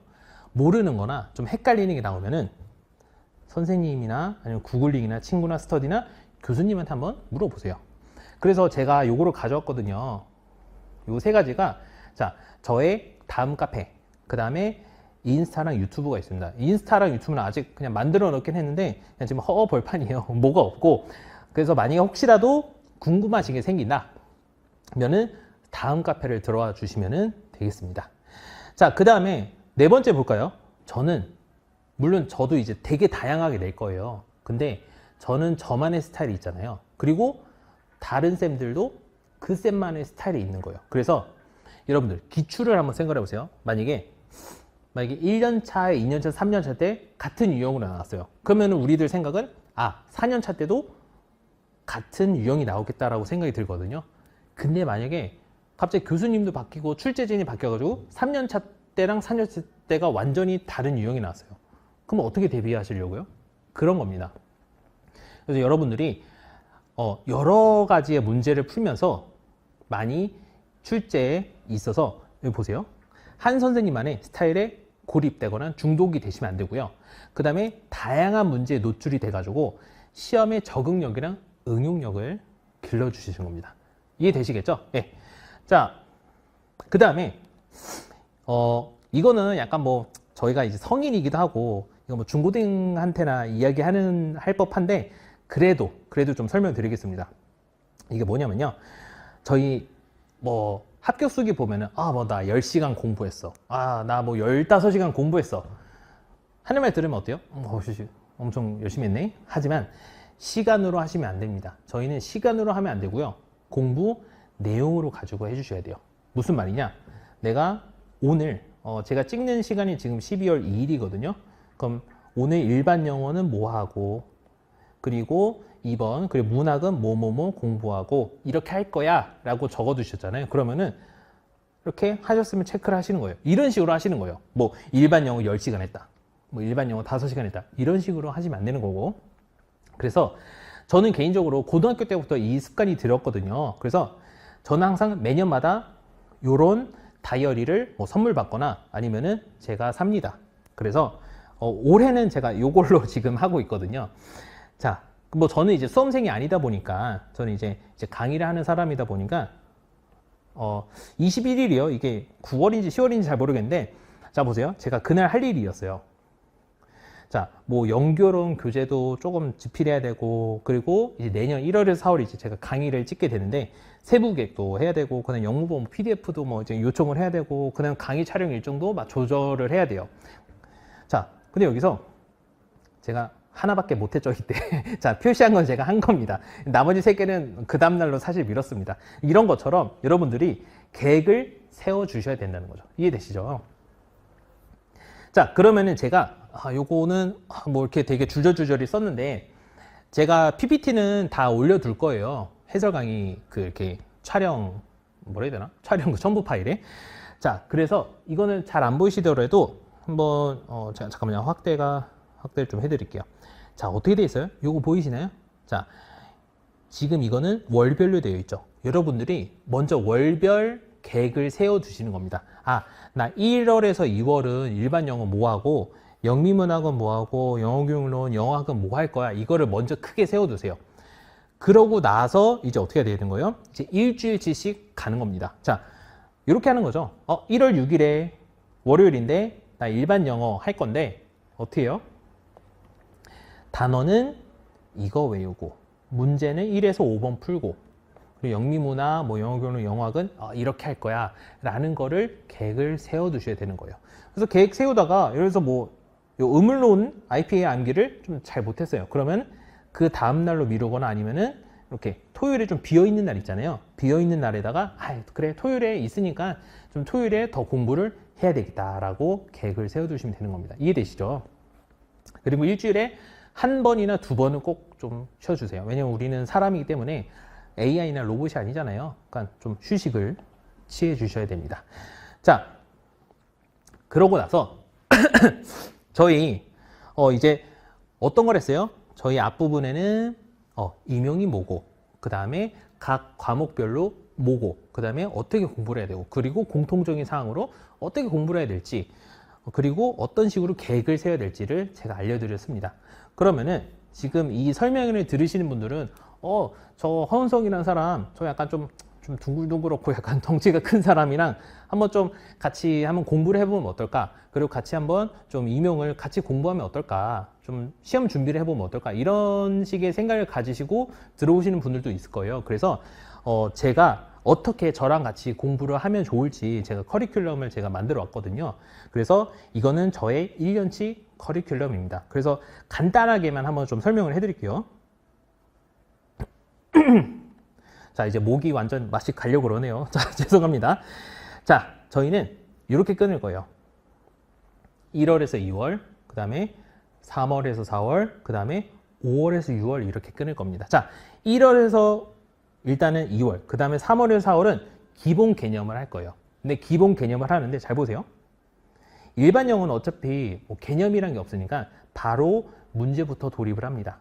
모르는 거나 좀 헷갈리는 게 나오면은 선생님이나 아니면 구글링이나 친구나 스터디나 교수님한테 한번 물어보세요. 그래서 제가 요거를 가져왔거든요. 요 3가지가, 자, 저의 다음 카페, 그 다음에 인스타랑 유튜브가 있습니다. 인스타랑 유튜브는 아직 그냥 만들어 놓긴 했는데 그냥 지금 허허벌판이에요. 뭐가 없고. 그래서 만약에 혹시라도 궁금하신 게 생긴다 면은 다음 카페를 들어와 주시면 되겠습니다. 자, 그 다음에 4번째 볼까요? 저는 물론 저도 이제 되게 다양하게 낼 거예요. 근데 저는 저만의 스타일이 있잖아요. 그리고 다른 쌤들도 그 쌤만의 스타일이 있는 거예요. 그래서 여러분들 기출을 한번 생각해 보세요. 만약에 1년차에 2년차, 3년차 때 같은 유형으로 나왔어요. 그러면 우리들 생각은 4년차 때도 같은 유형이 나오겠다라고 생각이 들거든요. 근데 만약에 갑자기 교수님도 바뀌고 출제진이 바뀌어가지고 3년차 때랑 4년차 때가 완전히 다른 유형이 나왔어요. 그럼 어떻게 대비하시려고요? 그런 겁니다. 그래서 여러분들이 여러 가지의 문제를 풀면서 많이 출제에 있어서 여기 보세요. 한 선생님만의 스타일에 고립되거나 중독이 되시면 안 되고요. 그 다음에 다양한 문제에 노출이 돼가지고 시험의 적응력이랑 응용력을 길러주시는 겁니다. 이해되시겠죠? 네. 자, 그 다음에 이거는 약간 뭐 저희가 이제 성인이기도 하고 이거 뭐 중고등한테나 할 법한데 그래도 좀 설명드리겠습니다. 이게 뭐냐면요, 저희 뭐 합격 수기 보면은 뭐 나 10시간 공부했어, 나 뭐 15시간 공부했어 하는 말 들으면 어때요? 엄청 열심히 했네. 하지만 시간으로 하시면 안 됩니다. 저희는 시간으로 하면 안 되고요, 공부 내용으로 가지고 해주셔야 돼요. 무슨 말이냐, 내가 오늘 제가 찍는 시간이 지금 12월 2일이거든요 그럼 오늘 일반 영어는 뭐 하고, 그리고 2번 그리고 문학은 뭐뭐뭐 공부하고 이렇게 할 거야 라고 적어 두셨잖아요. 그러면은 이렇게 하셨으면 체크를 하시는 거예요. 이런 식으로 하시는 거예요. 뭐 일반 영어 10시간 했다, 뭐 일반 영어 5시간 했다, 이런 식으로 하시면 안 되는 거고. 그래서 저는 개인적으로 고등학교 때부터 이 습관이 들었거든요. 그래서 저는 항상 매년마다 요런 다이어리를 뭐 선물 받거나 아니면은 제가 삽니다. 그래서 올해는 제가 요걸로 지금 하고 있거든요. 자, 뭐 저는 이제 수험생이 아니다 보니까 저는 이제 강의를 하는 사람이다 보니까 21일이요. 이게 9월인지 10월인지 잘 모르겠는데 자 보세요. 제가 그날 할 일이었어요. 자, 뭐 영교론 교재도 조금 집필해야 되고 그리고 이제 내년 1월에서 4월이지 제가 강의를 찍게 되는데 세부 계획도 해야 되고 그다음 영문본 PDF도 뭐 이제 요청을 해야 되고 그다음 강의 촬영 일정도 막 조절을 해야 돼요. 자, 근데 여기서 제가 하나밖에 못했죠 이때. 자, 표시한 건 제가 한 겁니다. 나머지 3개는 그 다음날로 사실 미뤘습니다. 이런 것처럼 여러분들이 계획을 세워 주셔야 된다는 거죠. 이해되시죠? 자, 그러면은 제가 요거는 뭐 이렇게 되게 줄저줄저리 썼는데 제가 PPT는 다 올려둘 거예요. 해설 강의 그 이렇게 촬영 뭐라 해야 되나? 촬영 그 첨부 파일에. 자, 그래서 이거는 잘 안 보이시더라도 한번 제가 잠깐만요. 확대를 좀 해드릴게요. 자, 어떻게 돼 있어요? 요거 보이시나요? 자, 지금 이거는 월별로 되어 있죠. 여러분들이 먼저 월별 계획을 세워 두시는 겁니다. 아, 나 1월에서 2월은 일반 영어 뭐 하고 영미문학은 뭐 하고 영어교육론, 영어학은 뭐 할 거야. 이거를 먼저 크게 세워 두세요. 그러고 나서 이제 어떻게 해야 되는 거예요? 이제 일주일치씩 가는 겁니다. 자, 이렇게 하는 거죠. 1월 6일에 월요일인데 나 일반 영어 할 건데 어떻게 해요? 단어는 이거 외우고 문제는 1에서 5번 풀고 그리고 영미문화, 뭐 영어교육론, 영어학은 이렇게 할 거야 라는 거를 계획을 세워 두셔야 되는 거예요. 그래서 계획 세우다가 예를 들어서 뭐 요 음을론 IPA 암기를 좀 잘 못했어요. 그러면 그 다음날로 미루거나 아니면은 이렇게 토요일에 좀 비어있는 날 있잖아요. 비어있는 날에다가 그래 토요일에 있으니까 좀 토요일에 더 공부를 해야 되겠다라고 계획을 세워두시면 되는 겁니다. 이해되시죠? 그리고 일주일에 한 번이나 2번은 꼭 좀 쉬어주세요. 왜냐면 우리는 사람이기 때문에 AI나 로봇이 아니잖아요. 그러니까 좀 휴식을 취해 주셔야 됩니다. 자, 그러고 나서 저희 이제 어떤 걸 했어요? 저희 앞부분에는 임용이 뭐고 그 다음에 각 과목별로 뭐고 그 다음에 어떻게 공부를 해야 되고 그리고 공통적인 사항으로 어떻게 공부를 해야 될지 그리고 어떤 식으로 계획을 세워야 될지를 제가 알려드렸습니다. 그러면은 지금 이 설명을 들으시는 분들은 저 허은성이라는 사람 저 약간 좀 둥글둥글하고 약간 덩치가 큰 사람이랑 한번 좀 같이 한번 공부를 해보면 어떨까? 그리고 같이 한번 좀 임용을 같이 공부하면 어떨까? 좀 시험 준비를 해보면 어떨까? 이런 식의 생각을 가지시고 들어오시는 분들도 있을 거예요. 그래서 제가 어떻게 저랑 같이 공부를 하면 좋을지 제가 커리큘럼을 제가 만들어 왔거든요. 그래서 이거는 저의 1년치 커리큘럼입니다. 그래서 간단하게만 한번 좀 설명을 해드릴게요. 자, 이제 목이 완전 맛이 가려고 그러네요. 자, 죄송합니다. 자, 저희는 이렇게 끊을 거예요. 1월에서 2월, 그 다음에 3월에서 4월, 그 다음에 5월에서 6월 이렇게 끊을 겁니다. 자, 1월에서 일단은 2월, 그 다음에 3월에서 4월은 기본 개념을 할 거예요. 근데 기본 개념을 하는데 잘 보세요. 일반 영어는 어차피 뭐 개념이란 게 없으니까 바로 문제부터 돌입을 합니다.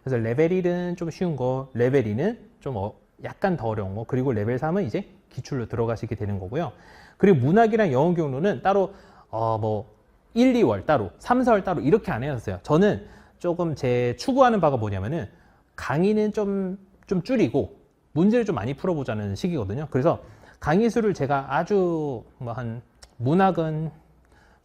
그래서 레벨 1은 좀 쉬운 거, 레벨 2는 좀 약간 더 어려운 거, 그리고 레벨 3은 이제 기출로 들어가시게 되는 거고요. 그리고 문학이랑 영어 교육론은 따로 뭐 1, 2월 따로, 3, 4월 따로 이렇게 안 해놨어요. 저는 조금 제 추구하는 바가 뭐냐면은 강의는 좀 줄이고 문제를 좀 많이 풀어보자는 식이거든요. 그래서 강의 수를 제가 아주 뭐 한 문학은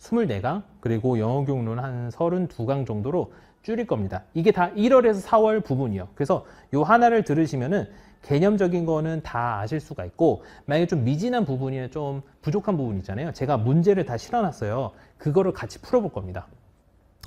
24강 그리고 영어 교육론 한 32강 정도로 줄일 겁니다. 이게 다 1월에서 4월 부분이요. 그래서 요 하나를 들으시면은 개념적인 거는 다 아실 수가 있고 만약에 좀 미진한 부분이나 좀 부족한 부분 있잖아요. 제가 문제를 다 실어놨어요. 그거를 같이 풀어볼 겁니다.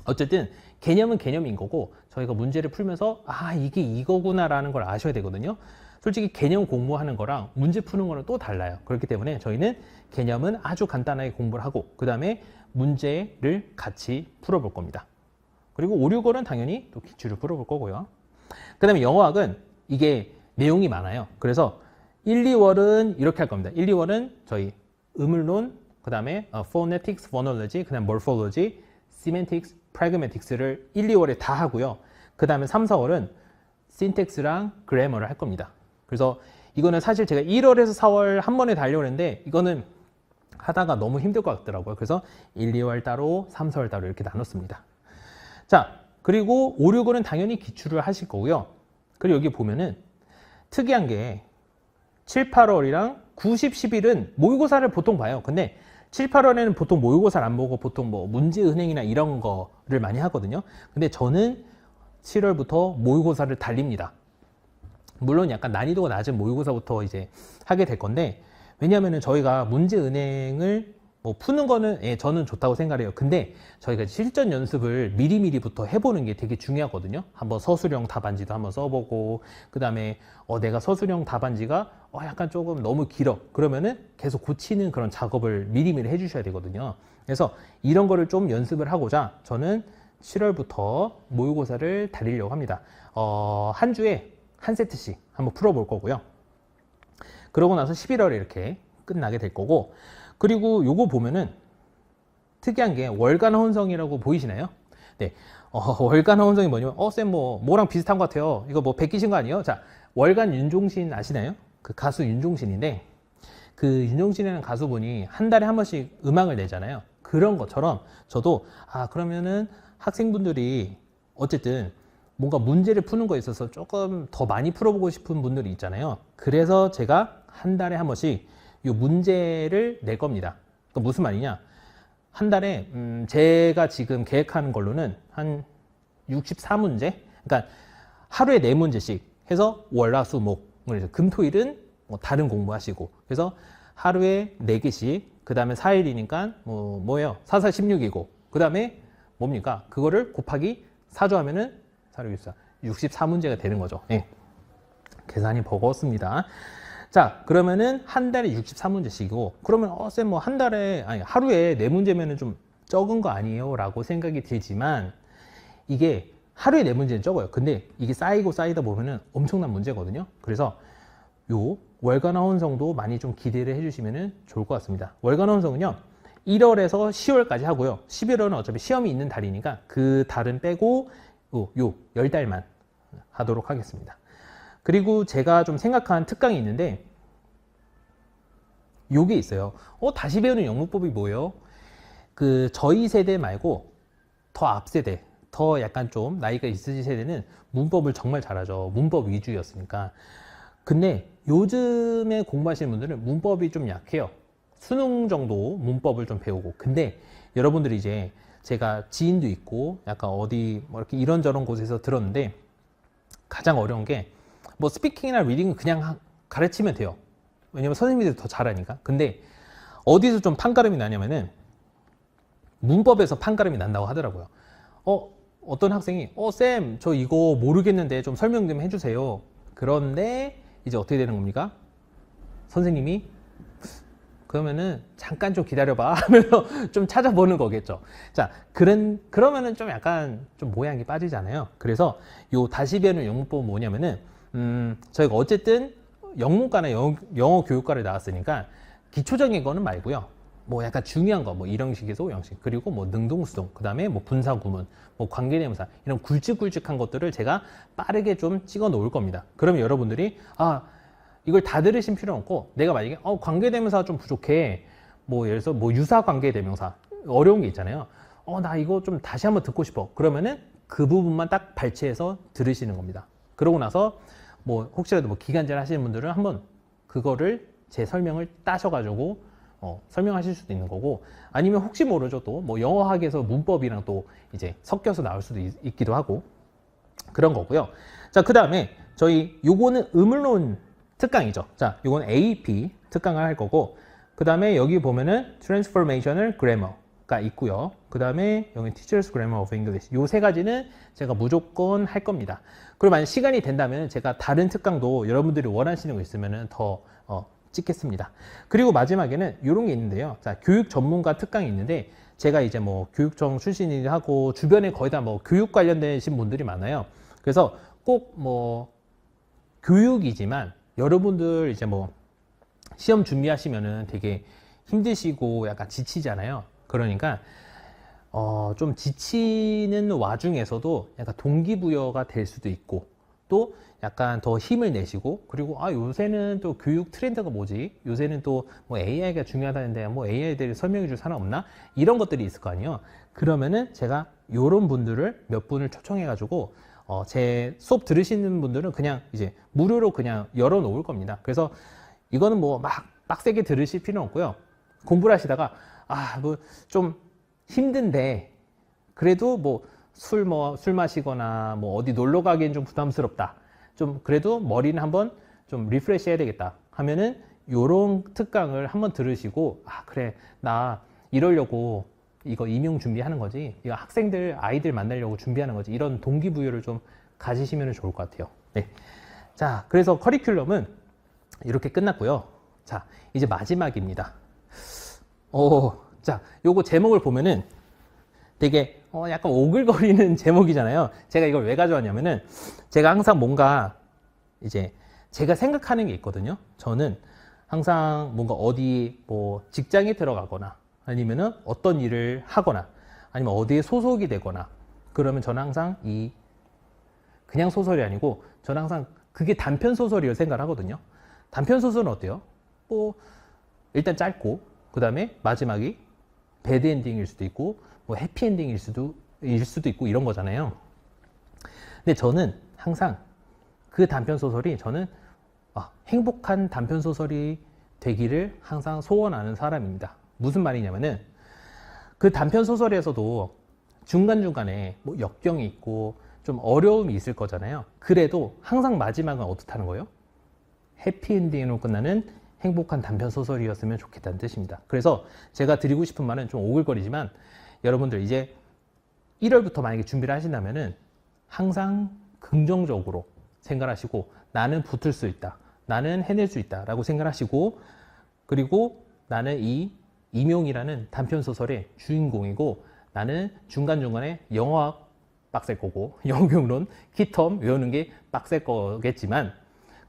어쨌든 개념은 개념인 거고 저희가 문제를 풀면서 이게 이거구나 라는 걸 아셔야 되거든요. 솔직히 개념 공부하는 거랑 문제 푸는 거는 또 달라요. 그렇기 때문에 저희는 개념은 아주 간단하게 공부를 하고 그 다음에 문제를 같이 풀어볼 겁니다. 그리고 5, 6월은 당연히 또 기출을 풀어볼 거고요. 그 다음에 영어학은 이게 내용이 많아요. 그래서 1, 2월은 이렇게 할 겁니다. 1, 2월은 저희 음을론, 그 다음에 phonetics, phonology, 그 다음에 morphology, semantics, pragmatics를 1, 2월에 다 하고요. 그 다음에 3, 4월은 syntax랑 grammar를 할 겁니다. 그래서 이거는 사실 제가 1월에서 4월 한 번에 다 하려고 했는데 이거는 하다가 너무 힘들 것 같더라고요. 그래서 1, 2월 따로, 3, 4월 따로 이렇게 나눴습니다. 자, 그리고 5, 6월은 당연히 기출을 하실 거고요. 그리고 여기 보면은 특이한 게 7, 8월이랑 9, 10, 11은 모의고사를 보통 봐요. 근데 7, 8월에는 보통 모의고사를 안 보고 보통 뭐 문제은행이나 이런 거를 많이 하거든요. 근데 저는 7월부터 모의고사를 달립니다. 물론 약간 난이도가 낮은 모의고사부터 이제 하게 될 건데, 왜냐하면 저희가 문제은행을 뭐 푸는 거는 저는 좋다고 생각해요. 근데 저희가 실전 연습을 미리미리부터 해보는 게 되게 중요하거든요. 한번 서술형 답안지도 한번 써보고, 그 다음에 내가 서술형 답안지가 약간 조금 너무 길어, 그러면은 계속 고치는 그런 작업을 미리미리 해주셔야 되거든요. 그래서 이런 거를 좀 연습을 하고자 저는 7월부터 모의고사를 달리려고 합니다. 한 주에 한 세트씩 한번 풀어볼 거고요. 그러고 나서 11월에 이렇게 끝나게 될 거고, 그리고 요거 보면은 특이한 게 월간 혼성이라고 보이시나요? 네. 월간 혼성이 뭐냐면 쌤 뭐랑 비슷한 것 같아요. 이거 뭐 베끼신 거 아니에요? 자, 월간 윤종신 아시나요? 그 가수 윤종신인데, 그 윤종신이라는 가수분이 한 달에 한 번씩 음악을 내잖아요. 그런 것처럼 저도 그러면은 학생분들이 어쨌든 뭔가 문제를 푸는 거에 있어서 조금 더 많이 풀어보고 싶은 분들이 있잖아요. 그래서 제가 한 달에 한 번씩 이 문제를 낼 겁니다. 그러니까 무슨 말이냐? 한 달에 제가 지금 계획하는 걸로는 한 64문제? 그러니까 하루에 4문제씩 해서 월, 화, 수, 목, 그래서 금, 토, 일은 뭐 다른 공부하시고, 그래서 하루에 4개씩, 그 다음에 4일이니까 뭐예요? 4, 4, 16이고, 그 다음에 뭡니까? 그거를 곱하기 4조 하면은 4, 6, 64문제가 되는 거죠. 예. 계산이 버거웠습니다. 자, 그러면은 한 달에 64문제씩이고, 그러면 쌤 뭐 한 달에, 아니 하루에 4문제면은 좀 적은 거 아니에요? 라고 생각이 들지만, 이게 하루에 4문제는 적어요. 근데 이게 쌓이고 쌓이다 보면은 엄청난 문제거든요. 그래서 요 월간 혼성도 많이 좀 기대를 해주시면 좋을 것 같습니다. 월간 혼성은요 1월에서 10월까지 하고요. 11월은 어차피 시험이 있는 달이니까 그 달은 빼고 요 10달만 하도록 하겠습니다. 그리고 제가 좀 생각한 특강이 있는데, 요게 있어요. 다시 배우는 영문법이 뭐예요? 그 저희 세대 말고 더 앞 세대, 더 약간 좀 나이가 있으신 세대는 문법을 정말 잘하죠. 문법 위주였으니까. 근데 요즘에 공부하시는 분들은 문법이 좀 약해요. 수능 정도 문법을 좀 배우고. 근데 여러분들이 이제 제가 지인도 있고 약간 어디 뭐 이렇게 이런저런 곳에서 들었는데, 가장 어려운 게 뭐 스피킹이나 리딩은 그냥 가르치면 돼요. 왜냐면 선생님들이 더 잘하니까. 근데 어디서 좀 판가름이 나냐면은 문법에서 판가름이 난다고 하더라고요. 어떤 학생이 쌤 저 이거 모르겠는데 좀 설명 좀 해주세요. 그런데 이제 어떻게 되는 겁니까? 선생님이 그러면은 잠깐 좀 기다려봐 하면서 좀 찾아보는 거겠죠. 자, 그러면은 좀 약간 좀 모양이 빠지잖아요. 그래서 요 다시 배우는 영문법은 뭐냐면은 저희가 어쨌든 영문과나 영어 교육과를 나왔으니까 기초적인 거는 말고요. 뭐 약간 중요한 거, 뭐 일형식에서 오형식, 그리고 뭐 능동수동, 그 다음에 뭐 분사구문, 뭐 관계대명사, 이런 굵직굵직한 것들을 제가 빠르게 좀 찍어 놓을 겁니다. 그러면 여러분들이 이걸 다 들으신 필요는 없고, 내가 만약에 관계대명사가 좀 부족해, 뭐 예를 들어서 뭐 유사 관계대명사 어려운 게 있잖아요. 나 이거 좀 다시 한번 듣고 싶어. 그러면은 그 부분만 딱 발췌해서 들으시는 겁니다. 그러고 나서 뭐 혹시라도 뭐 기간제를 하시는 분들은 한번 그거를 제 설명을 따셔가지고 설명하실 수도 있는 거고, 아니면 혹시 모르죠, 또 뭐 영어학에서 문법이랑 또 이제 섞여서 나올 수도 있기도 하고, 그런 거고요. 자, 그 다음에 저희 요거는 의문론 특강이죠. 자, 요건 AP 특강을 할 거고, 그 다음에 여기 보면은 Transformational Grammar가 있고요. 그 다음에 여기 Teachers Grammar of English, 요 세 가지는 제가 무조건 할 겁니다. 그리고 만약 시간이 된다면 제가 다른 특강도 여러분들이 원하시는 거 있으면은 더 찍겠습니다. 그리고 마지막에는 이런 게 있는데요. 자, 교육 전문가 특강이 있는데, 제가 이제 뭐 교육청 출신이기도 하고 주변에 거의 다 뭐 교육 관련되신 분들이 많아요. 그래서 꼭 뭐 교육이지만 여러분들 이제 뭐 시험 준비하시면은 되게 힘드시고 약간 지치잖아요. 그러니까 좀 지치는 와중에서도 약간 동기부여가 될 수도 있고, 또 약간 더 힘을 내시고, 그리고 요새는 또 교육 트렌드가 뭐지? 요새는 또 뭐 AI가 중요하다는데 뭐 AI에 대해 설명해 줄 사람 없나? 이런 것들이 있을 거 아니에요. 그러면은 제가 요런 분들을 몇 분을 초청해가지고 제 수업 들으시는 분들은 그냥 이제 무료로 그냥 열어 놓을 겁니다. 그래서 이거는 뭐 막 빡세게 들으실 필요는 없고요. 공부를 하시다가 뭐 좀 힘든데 그래도 뭐 술 마시거나 뭐 어디 놀러 가기엔 좀 부담스럽다. 좀 그래도 머리는 한번 좀 리프레시 해야 되겠다 하면은 요런 특강을 한번 들으시고 그래 나 이러려고 이거 임용 준비하는 거지, 이거 아이들 만나려고 준비하는 거지, 이런 동기부여를 좀 가지시면 좋을 것 같아요. 네. 자, 그래서 커리큘럼은 이렇게 끝났고요. 자, 이제 마지막입니다. 자, 요거 제목을 보면은 되게 약간 오글거리는 제목이잖아요. 제가 이걸 왜 가져왔냐면은 제가 항상 뭔가 이제 제가 생각하는 게 있거든요. 저는 항상 뭔가 어디 뭐 직장에 들어가거나 아니면은 어떤 일을 하거나 아니면 어디에 소속이 되거나 그러면 저는 항상 그냥 소설이 아니고 저는 항상 그게 단편 소설이라고 생각을 하거든요. 단편 소설은 어때요? 뭐 일단 짧고 그 다음에 마지막이 배드 엔딩일 수도 있고 뭐 해피 엔딩일 수도 있고 이런 거잖아요. 근데 저는 항상 그 단편 소설이 저는 행복한 단편 소설이 되기를 항상 소원하는 사람입니다. 무슨 말이냐면은 그 단편 소설에서도 중간중간에 뭐 역경이 있고 좀 어려움이 있을 거잖아요. 그래도 항상 마지막은 어떻다는 거예요? 해피엔딩으로 끝나는 행복한 단편 소설이었으면 좋겠다는 뜻입니다. 그래서 제가 드리고 싶은 말은 좀 오글거리지만 여러분들 이제 1월부터 만약에 준비를 하신다면은 항상 긍정적으로 생각하시고 나는 붙을 수 있다, 나는 해낼 수 있다 라고 생각하시고, 그리고 나는 이 임용이라는 단편 소설의 주인공이고 나는 중간중간에 영어학 빡셀 거고 영어교육론 키텀 외우는 게 빡셀 거겠지만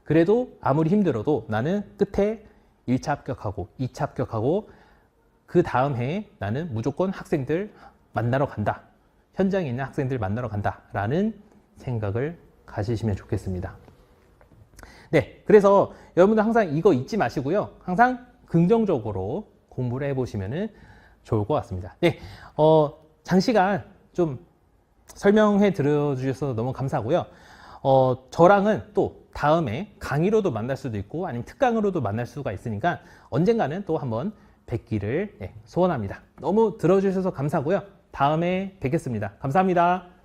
그래도 아무리 힘들어도 나는 끝에 1차 합격하고 2차 합격하고 그 다음 해에 나는 무조건 학생들 만나러 간다, 현장에 있는 학생들 만나러 간다 라는 생각을 가지시면 좋겠습니다. 네, 그래서 여러분들 항상 이거 잊지 마시고요, 항상 긍정적으로 공부를 해보시면 좋을 것 같습니다. 네, 장시간 좀 설명해 들어주셔서 너무 감사하고요. 저랑은 또 다음에 강의로도 만날 수도 있고 아니면 특강으로도 만날 수가 있으니까 언젠가는 또 한번 뵙기를 소원합니다. 너무 들어주셔서 감사하고요. 다음에 뵙겠습니다. 감사합니다.